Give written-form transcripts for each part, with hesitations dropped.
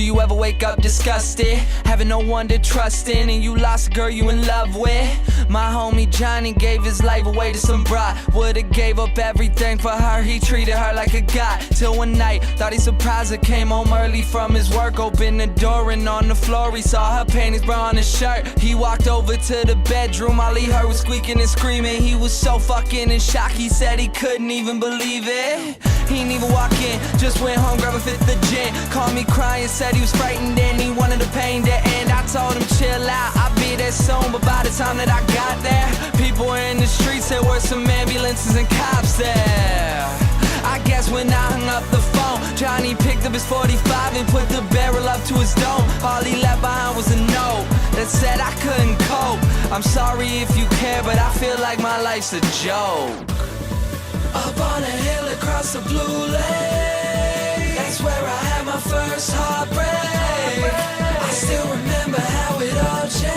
you ever wake up disgusted, having no one to trust in, and you lost a girl you in love with? My homie Johnny gave his life away to some bride. Would've gave up everything for her, he treated her like a god. Till one night, thought he surprised her, came home early from his work. Opened the door and on the floor he saw her panties, bra on his shirt. He walked over to the bedroom, all he heard was squeaking and screaming. He was so fucking in shock, he said he couldn't even believe it. He didn't even walk in, just went home, grabbed a fifth of gin. Called me crying, said he was frightened and he wanted the pain to end. I told him chill out, I'll be there soon. But by the time that I got there, people were in the streets, there were some ambulances and cops there. I guess when I hung up the phone, Johnny picked up his 45 and put the barrel up to his dome. All he left behind was a note that said I couldn't cope. I'm sorry if you care, but I feel like my life's a joke. Up on a hill across the blue lake, that's where I had my first heartbreak. I still remember how it all changed.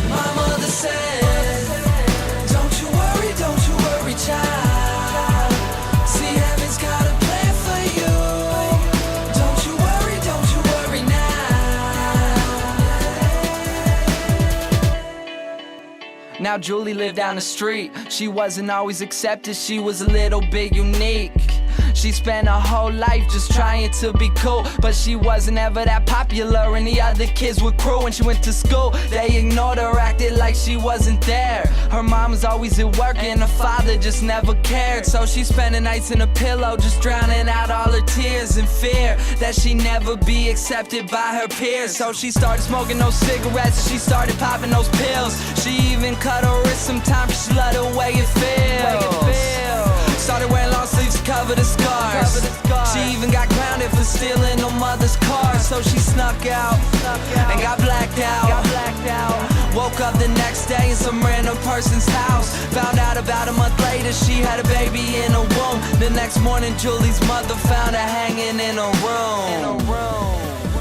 My mother said, don't you worry, child. See, heaven's got a plan for you. Don't you worry now. Now Julie lived down the street. She wasn't always accepted, she was a little bit unique. She spent her whole life just trying to be cool, but she wasn't ever that popular and the other kids were cruel. When she went to school, they ignored her, acted like she wasn't there. Her mom was always at work and her father just never cared. So she spent the nights in a pillow, just drowning out all her tears in fear that she'd never be accepted by her peers. So she started smoking those cigarettes and she started popping those pills. She even cut her wrist sometimes, she loved the way it feels. Started wearing long sleeves to cover the scars. She even got grounded for stealing her mother's car. So she snuck out and got blacked out. Woke up the next day in some random person's house. Found out about a month later she had a baby in her womb. The next morning Julie's mother found her hanging in a room.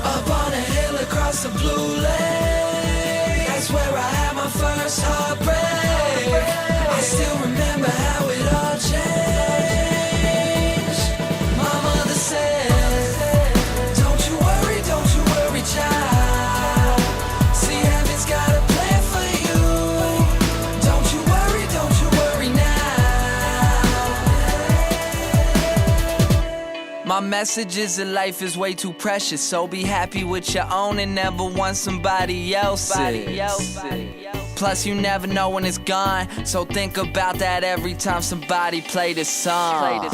Up on a hill across the blue lake, that's where I had my first heartbreak. I still remember how it all changed. My mother said, don't you worry, child. See, heaven's got a plan for you. Don't you worry now. My message is that life is way too precious, so be happy with your own and never want somebody else's. Plus you never know when it's gone, so think about that every time somebody play this song.